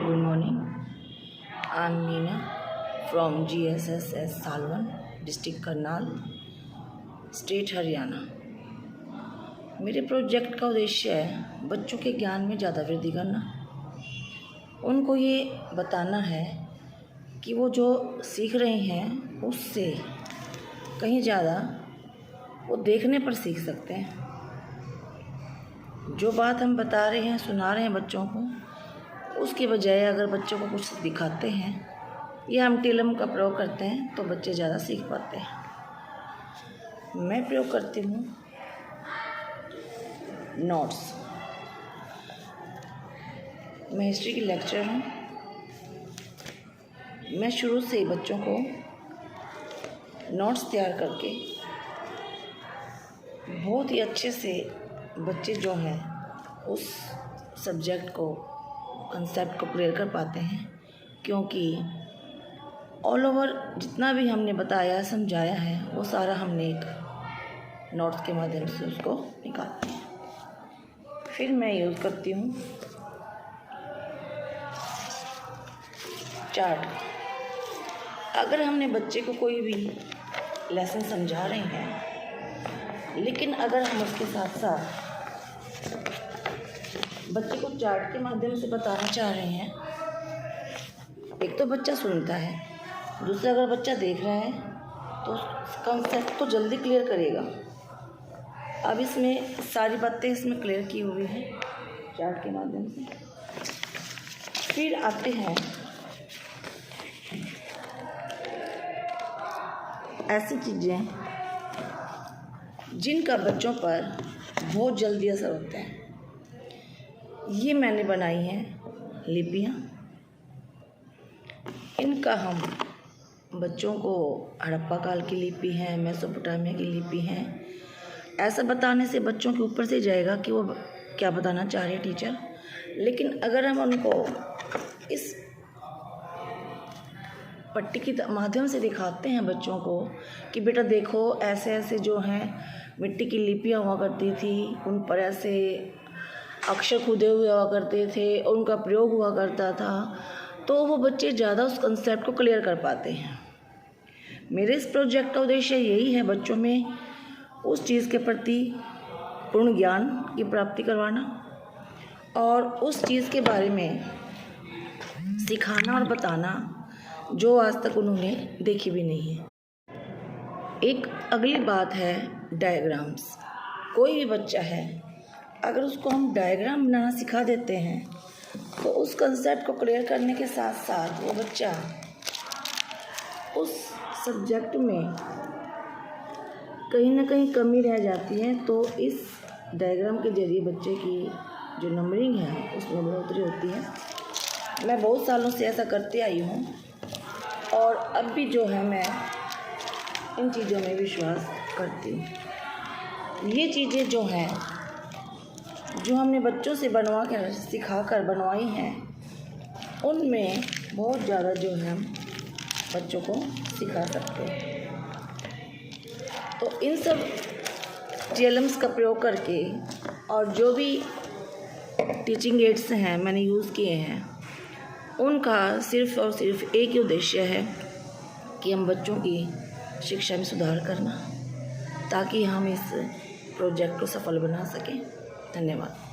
Good morning. I'm Meena from GSSS Salwan, district Karnal, state Haryana. मेरे project का उद्देश्य है बच्चों के ज्ञान में ज़्यादा वृद्धि करना। उनको ये बताना है कि वो जो सीख रहे हैं उससे कहीं ज़्यादा वो देखने पर सीख सकते हैं। जो बात हम बता रहे हैं, सुना रहे हैं बच्चों को, उसके बजाय अगर बच्चों को कुछ दिखाते हैं या हम टिलम का प्रयोग करते हैं तो बच्चे ज़्यादा सीख पाते हैं। मैं प्रयोग करती हूँ नोट्स। मैं हिस्ट्री की लेक्चर हूँ। मैं शुरू से ही बच्चों को नोट्स तैयार करके बहुत ही अच्छे से बच्चे जो हैं उस सब्जेक्ट को, कंसेप्ट को क्लियर कर पाते हैं, क्योंकि ऑल ओवर जितना भी हमने बताया समझाया है वो सारा हमने एक नोट्स के माध्यम से उसको निकालते हैं। फिर मैं यूज़ करती हूँ चार्ट। अगर हमने बच्चे को कोई भी लेसन समझा रहे हैं, लेकिन अगर हम उसके साथ साथ बच्चे को चार्ट के माध्यम से बताना चाह रहे हैं, एक तो बच्चा सुनता है, दूसरा अगर बच्चा देख रहा है तो कंसेप्ट तो जल्दी क्लियर करेगा। अब इसमें सारी बातें इसमें क्लियर की हुई हैं चार्ट के माध्यम से। फिर आते हैं ऐसी चीज़ें जिनका बच्चों पर बहुत जल्दी असर होता है। ये मैंने बनाई हैं लिपियाँ। इनका हम बच्चों को हड़प्पा काल की लिपि है, मेसोपोटामिया की लिपि है, ऐसा बताने से बच्चों के ऊपर से जाएगा कि वो क्या बताना चाह रहे हैं टीचर। लेकिन अगर हम उनको इस पट्टी के माध्यम से दिखाते हैं बच्चों को कि बेटा देखो ऐसे ऐसे जो हैं मिट्टी की लिपियाँ हुआ करती थी, उन पर ऐसे अक्षर खुदे हुए हुआ करते थे, उनका प्रयोग हुआ करता था, तो वो बच्चे ज़्यादा उस कंसेप्ट को क्लियर कर पाते हैं। मेरे इस प्रोजेक्ट का उद्देश्य यही है बच्चों में उस चीज़ के प्रति पूर्ण ज्ञान की प्राप्ति करवाना और उस चीज़ के बारे में सिखाना और बताना जो आज तक उन्होंने देखी भी नहीं है। एक अगली बात है डायग्राम्स। कोई भी बच्चा है, अगर उसको हम डायग्राम बनाना सिखा देते हैं तो उस कंसेप्ट को क्लियर करने के साथ साथ वो बच्चा उस सब्जेक्ट में कहीं ना कहीं कमी रह जाती है, तो इस डायग्राम के जरिए बच्चे की जो नंबरिंग है उसमें बढ़ोतरी होती है। मैं बहुत सालों से ऐसा करते आई हूँ और अब भी जो है मैं इन चीज़ों में विश्वास करती हूँ। ये चीज़ें जो हैं जो हमने बच्चों से बनवा कर सिखा कर बनवाई हैं, उनमें बहुत ज़्यादा जो है हम बच्चों को सिखा सकते हैं। तो इन सब टीएलएम्स का प्रयोग करके और जो भी टीचिंग एड्स हैं मैंने यूज़ किए हैं, उनका सिर्फ़ और सिर्फ एक ही उद्देश्य है कि हम बच्चों की शिक्षा में सुधार करना, ताकि हम इस प्रोजेक्ट को सफल बना सकें। धन्यवाद।